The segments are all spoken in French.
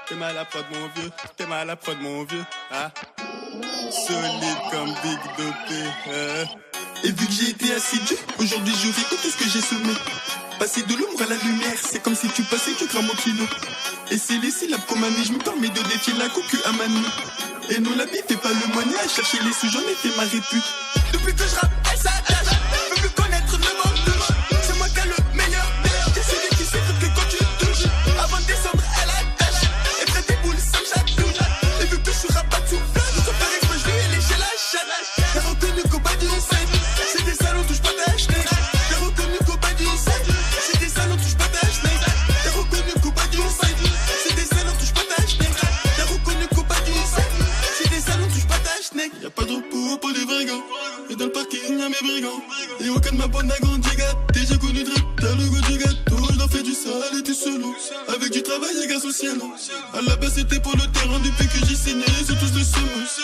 T'es mal à prod mon vieux, t'es mal à prod mon vieux. Ah. Solide comme Big Dopé. Et vu que j'ai été assidu, aujourd'hui je récolte tout ce que j'ai semé. Passer de l'ombre à la lumière, c'est comme si tu passais du gramme au kilo. Et c'est les syllabes comme un je me permets de défier la cocu à Manu. Et nous la vie fait pas le moignet, à chercher les sous, j'en ai fait ma répute. Depuis que je rappe, elle s'attache, veux plus connaître le monde de moi. C'est moi qui a le meilleur. J'ai celui qui sait que quand tu touches, avant de descendre, elle attache. Et près des boules, ça me chatouille. Et vu que je suis rabat sous flamme, je faire exprès, je lui ai léché la chatte. T'as reconnu qu'au bas du side, c'est des salons, touche pas ta chenille. T'as reconnu qu'au bas du side, c'est des salons, touche pas ta chenille. T'as reconnu qu'au bas du side, c'est des salons, touche pas ta chenille. T'as reconnu qu'au bas du side, c'est des salons, touche pas ta chenille. Y'a pas de repos pour les brigands. Et dans le parking y'a mes brigands. Et au cas de ma bande à grandi gâté, j'ai connu Drake, t'as le goût du gâteau. Je leur fais du sale et du solo. Avec du travail et gaz au ciel. À la base c'était pour le terrain, depuis que j'y saignais, c'est tous le semences.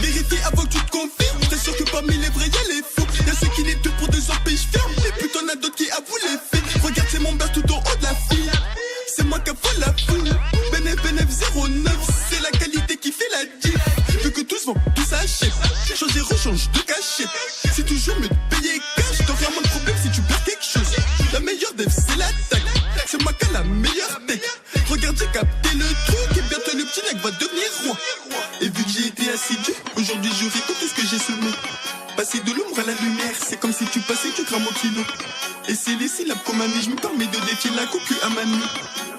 Vérifie avant que tu te confirmes. T'es sûr que parmi les vrais y'a les faux. Y'a ceux qui les tuent pour des empêches fermes. Et puis t'en as d'autres qui avouent les faits. Regarde c'est mon burst tout en haut de la file. C'est moi qui avoué la foule. Benef 09, c'est la qualité qui fait la diff. Vu que tous vont, tout s'achète. Change et rechange de cachette. C'est toujours mieux de payer cash. T'auras moins de problème si tu perds quelque chose. La meilleure dev c'est l'attaque. C'est moi qui a la meilleure tech. Regarde j'ai capté le truc. Et bientôt le petit mec va devenir roi. Et vu que j'ai été assidu, aujourd'hui je récolte tout ce que j'ai semé. Passer de l'ombre à la lumière, c'est comme si tu passais du gramme au kilo. Et c'est les syllabes comme un je me permets de défier la cocu à Manu.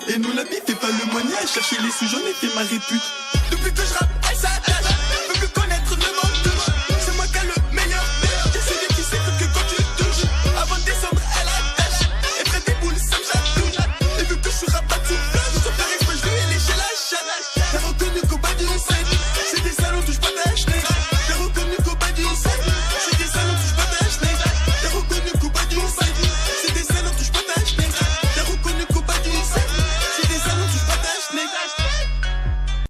Et nous la vie fait pas le moignet, à chercher les sous, j'en ai fait ma répute. Depuis que je rappe, elle s'attache, veux plus connaître le monde de moi. C'est moi qui a le meilleur. J'ai celui qui sait que quand tu touches, avant de descendre, elle attache. Et près des boules, ça me chatouille. Et vu que je suis rabat sous flamme, je faire exprès, je lui ai léché la chatte. T'as reconnu qu'au bas du side, c'est des salons, touche pas ta chenille. T'as reconnu qu'au bas du side, c'est des salons, touche pas ta chenille. T'as reconnu qu'au bas du side, c'est des salons, touche pas ta chenille. T'as reconnu qu'au bas du side, c'est des salons, touche pas ta chenille.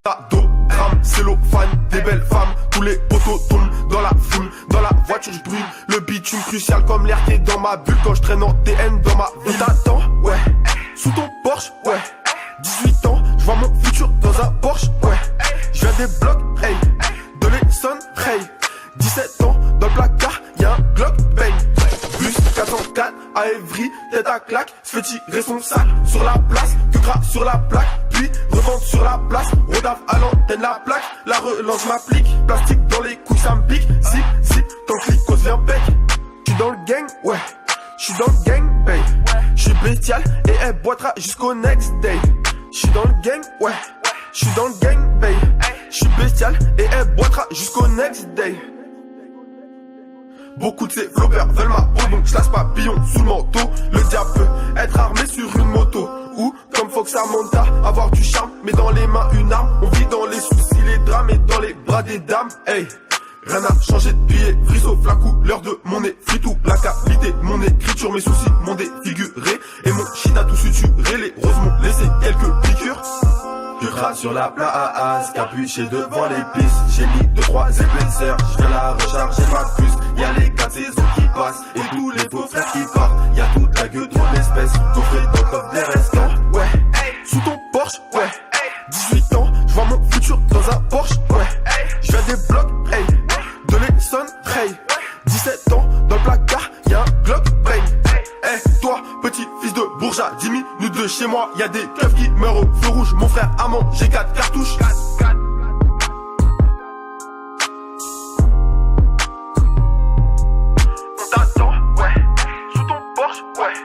Tadogramme, cellophane, des belles femmes. Tous les poteaux tombent dans la foule. Dans la voiture je brûle le bitume crucial comme l'air qui est dans ma bulle. Quand je traîne en TN dans ma vie. T'attends, ouais. Sous ton Porsche, ouais. 18 ans, je vois mon futur dans un Porsche, ouais. Je viens des blocs, hey. De l'Essonne, hey. 17 ans, dans le placard, y'a un Glock, bang. Bus 404 à Évry, tête à claque. Se fait tirer son sac sur la place. Que gras sur la plaque, puis revente sur la place. Rodave à l'antenne, la plaque. La relance m'applique. Plastique dans les couilles, ça me pique. Zip, quand le flic cause vient bec. J'suis dans le gang, ouais. J'suis dans le gang, babe. J'suis bestial et elle boitera jusqu'au next day. J'suis dans le gang, ouais. J'suis dans le gang, babe. J'suis bestial et elle boitera jusqu'au next day. Beaucoup de ces floppers veulent ma peau, donc je lâche papillon sous le manteau. Le diable peut être armé sur une moto. Ou comme Fox Samantha, avoir du charme, mais dans les mains une arme. On vit dans les soucis, les drames et dans les bras des dames. Hey, rien n'a changé depuis Évry sauf la couleur de mon nez. Fritou, la qualité, mon écriture, mes soucis m'ont défiguré. Et mon shit a tout suturé, les roses m'ont laissé quelques piqûres. Je crache sur la place, capuché devant les pistes. J'ai mis 2-3 épaisseurs, je viens la recharger ma puce. Y'a les 4 saisons qui passent et tous les beaux frères qui partent. Y'a toute la gueule de l'espèce, coffré dans le coffre des restants. Ouais, sous ton Porsche, ouais. 18 ans, je vois mon futur dans un Porsche, ouais. Je viens des blocs, hey. De l'Essonne, hey. 17 ans, dans le placard, y'a un Glock, brain. Eh, toi, petit fils de bourgeat, 10 minutes de chez moi, y'a des keufs qui meurent au feu rouge. Mon frère a mangé 4 cartouches. On t'attend, ouais. Sous ton Porsche, ouais.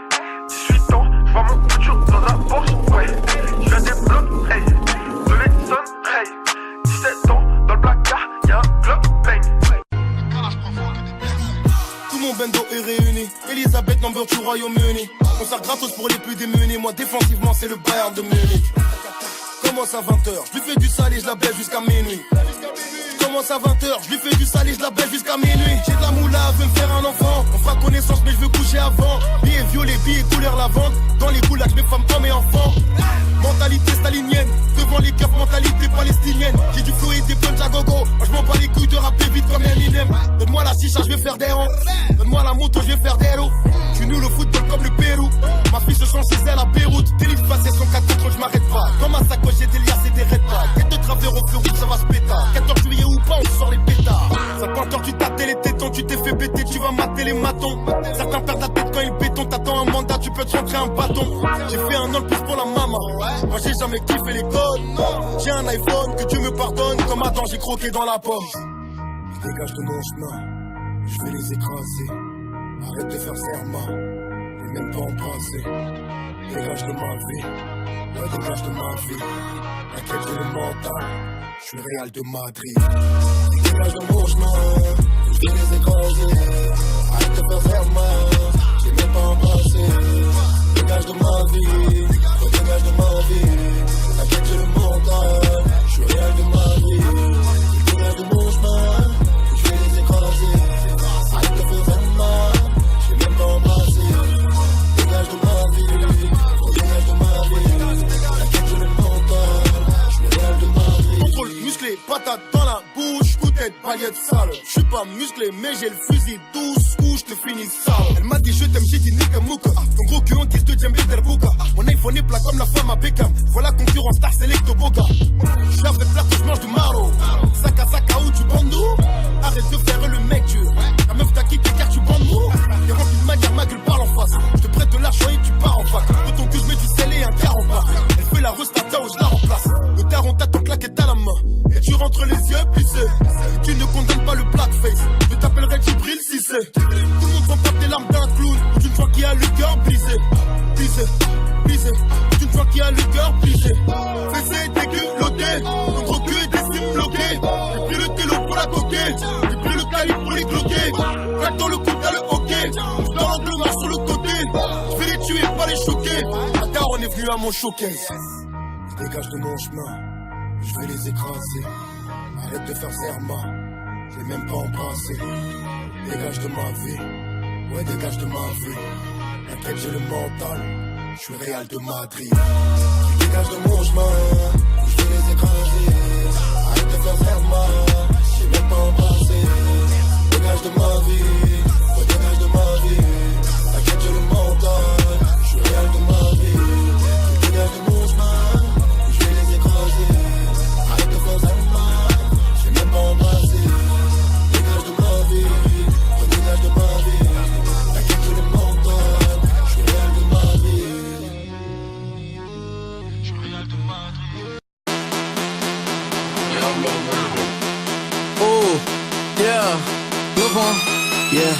18 ans, j'vois mon futur dans un Porsche, ouais. J'viens des blocs, hey. De l'Essonne, hey. 17 ans, dans le placard, y'a un Glock, bang. Tout mon bando est réuni. Elisabeth number 2 Royaume-Uni. On sert gratos pour les plus démunis. Moi défensivement c'est le Bayern de Munich. Commence à 20h, je lui fais du sale et je la baisse jusqu'à minuit. Commence à 20h, je lui fais du sale et je la baisse jusqu'à minuit. J'ai de la moula, veut me faire un enfant. On fera connaissance mais je veux coucher avant. Billets violets, billets couleur lavande. Dans les goulags, mes femmes, hommes et enfants. Mentalité stalinienne, devant les keufs, mentalité palestinienne. J'ai du flow et des punch à gogo. Moi je m'en bats les couilles de rapper vite comme Eminem. Donne-moi la chicha, je vais faire des rangs. Donne-moi la moto, je vais faire des roues. Tu nous le football comme le Pérou. 106 à Beyrouth, délice passé son 4 contre, je m'arrête pas. Dans ma sacoche j'ai des liasses et des red flags. Tête de travers au feu rouge, ça va se pétard. 14 juillet ou pas, on sort les pétards. Ça peut encore tu tâtais les tétons, tu t'es fait péter, tu vas mater les matons. Certains perdent la tête quand ils béton, t'attends un mandat, tu peux te rentrer un bâton. J'ai fait un an de plus pour la maman. Moi j'ai jamais kiffé les codes. J'ai un iPhone, que Dieu me pardonne. Comme Adam, j'ai croqué dans la pomme. Je dégage de mon chemin, je vais les écraser. Arrête de faire serment, et même pas en passer. Dégage de ma vie, ouais dégage de ma vie. T'inquiète j'ai le mental, je suis Real de Madrid. Dégage de mon chemin, je vais les écraser. Arrête de faire serment, j'ai même pas en passer. Dégage de ma vie, ouais dégage de ma vie. T'inquiète j'ai le mental, je suis Real de Madrid. Dégage de mon chemin, je vais les écraser. Arrête de faire serment, j'ai même pas en passer. Dégage de ma vie, dégage de ma vie. T'inquiète j'ai le mental, je suis Real de Madrid. Contrôle musclé, patate dans la bouche, coup de tête, baguette sale. J'suis pas musclé mais j'ai le fusil 12 coups, j'te finis sale. Elle m'a dit je t'aime, j'ai dit Nika Mouka. Ton gros cul en tire de Djembe Derbuka. Mon iPhone est plat comme la femme à Beckham. Voilà concurrence Star Select Boga. J'suis avec plat que j'mange du maro. Sac à où tu bandes d'où. Arrête de faire le mec dur. La meuf t'a quitté car tu bandes mou. T'es rempli de manière, ma gueule parle en face. J'te prête de l'argent et tu pars en fac. De ton cul j'mets du sel et un quart en bas. Elle fait la restata où je la remplace. Le daron t'a ton claquette à la main. Et tu rentres les yeux plissés. Et tu ne condamnes pas le blackface. Je t'appellerai Djibril si c'est. Tout le monde s'en porte des larmes d'un clown. Ou d'une fois qui a le cœur brisé. Brisé, brisé. Ou d'une fois qui a le cœur brisé. Fessé, déculotté. Ton gros cul est des cimes bloquées. J'ai pris le télo pour la coquette. J'ai pris le calibre pour les cloquer. Claque dans le coup, t'as le hockey. Dans l'angle marche sur le côté. Je vais les tuer, pas les choquer. Attends, on est venu à mon showcase. Je dégage de mon chemin. Je vais les écraser. Arrête de faire serment. Je vais même pas embrasser. Dégage de ma vie. Ouais, dégage de ma vie. T'inquiète, j'ai le mental. Je suis Real de Madrid. Dégage de mon chemin. Je vais les écraser. Arrête de faire serment. Je vais même pas embrasser. Dégage de ma vie. Ouais, dégage de ma vie. T'inquiète, j'ai le mental. Je suis Real de Madrid. Dégage de mon chemin. Je vais les écraser. Arrête de faire serment. Je vais même pas embrasser. Dégage de ma vie. Ouais, dégage de ma vie. T'inquiète, j'ai le mental. Je suis Real de Madrid. Je suis Real de Madrid. Ooh, yeah, look on, yeah.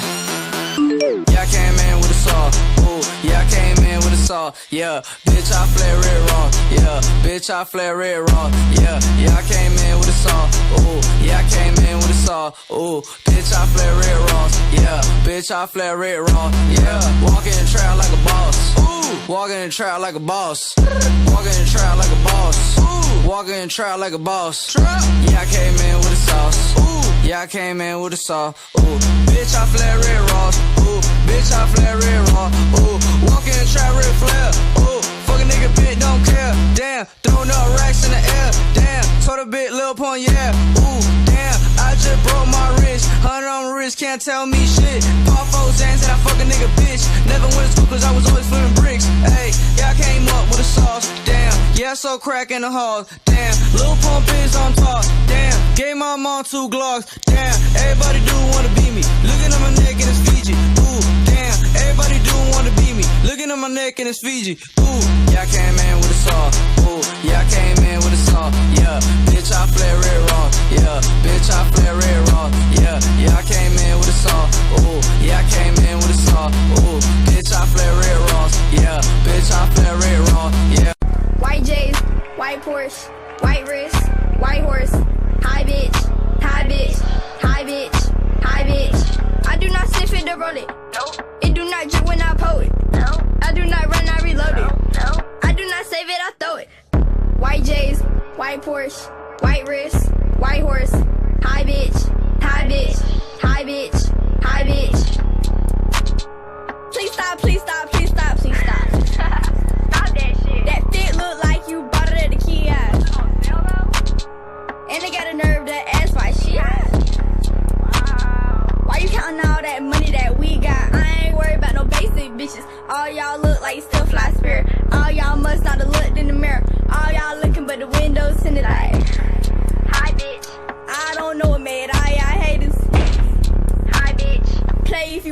Yeah, I came in with a saw. Ooh, yeah, I came in with a saw. Yeah, bitch, I flare red raw. Yeah, bitch, I flare red raw. Yeah, I came in with a saw. Ooh, yeah, I came in with a saw. Ooh, bitch, I flare red raw. Yeah, bitch, I flare red raw. Yeah, walking in the trap like a boss. Ooh, walking in the trap like a boss. Walking in the trap like a boss. Ooh, walking in the trap like a boss. Yeah, I came in with a sauce. Ooh, yeah, I came in with a saw. Ooh, bitch, I flare red raw. Ooh, bitch, I flare red raw. Ooh, walking in the trap red flare. Ooh, fuck a nigga bitch, don't care. Damn, throwing up racks in the air. Damn, told a bit, Lil Pump, yeah. Ooh, damn, I just broke my wrist. 100 on my wrist, can't tell me shit. Pop 4 Zans and I fuck a nigga bitch. Never went to school cause I was always flipping bricks. Hey, yeah, I came up with a sauce. Damn, yeah, I so crack in the halls. Damn, Lil Pump is on top. Damn, gave my mom 2 Glocks. Damn, everybody do wanna be me. Looking at my neck and it's Fiji. Ooh, damn, everybody do wanna be me. Looking at my neck and it's Fiji. Ooh, yeah, I came in with a saw. Ooh, yeah, I came in with a saw. Yeah, bitch, I flare red raw. Yeah, bitch, I flare red raw. Yeah, I came in with a saw. Ooh, yeah, I came in with a saw. Ooh, bitch, I flare red raw. Yeah, bitch, I flare red raw. Yeah. White J's, white Porsche, white wrist, white horse. Hi bitch, hi bitch, hi bitch, hi bitch. I do not sniff it to roll it. No. It do not drip when I pull it. No. I do not run, I reload it. No. I do not save it, I throw it. White J's, white Porsche, white wrist, white horse. Hi bitch, hi bitch.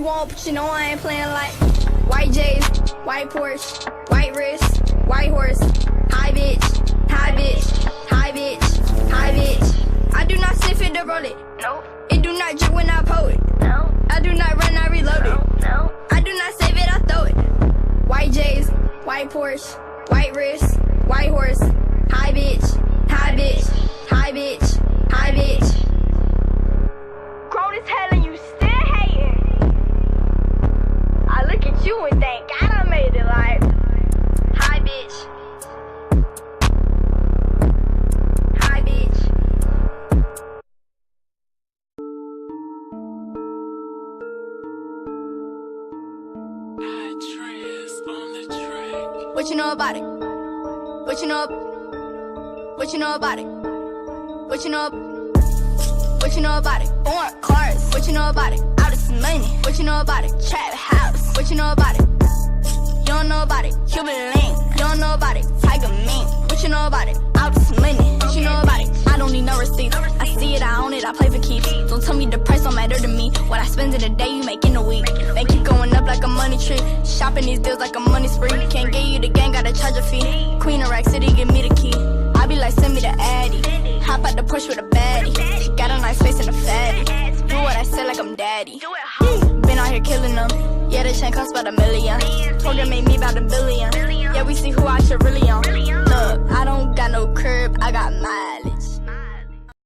want, but you know I ain't playing like white J's, white Porsche, white wrist, white horse, high bitch, high bitch, high bitch, high bitch. I do not sniff it to roll it. No. It do not drip when I pull it. No. I do not run, I reload it. No. I do not save it, I throw it. White J's, white Porsche, white wrist, white horse, high bitch, high bitch, high bitch, high bitch. Grown as hell and you still hating. I look at you and thank God I made it like high bitch. High bitch. What you know about it? What you know? What you know about it? What you know? What you know about it? Foreign cars. What you know about it? Out of some money. What you know about it? Trap house. What you know about it? You don't know about it. Cuban link. You don't know about it. Tiger mink. What you know about it? Out of some money. What you know about it? I don't need no receipts. I see it, I own it, I play for keeps. Don't tell me the price don't matter to me. What I spend in a day, you make in a week. They keep going up like a money tree. Shopping these deals like a money spree. Can't get you the gang, gotta charge a fee. Queen of Rack City, give me the key. I be like, send me the Addy. Hop out the push with a baddie. She got a nice face and a fatty. Do what I say like I'm daddy. Been out here killing them. Yeah, the chain cost about $1 million. Told her made me about $1 billion. Yeah, we see who I should really on. Look, I don't got no curb, I got mileage.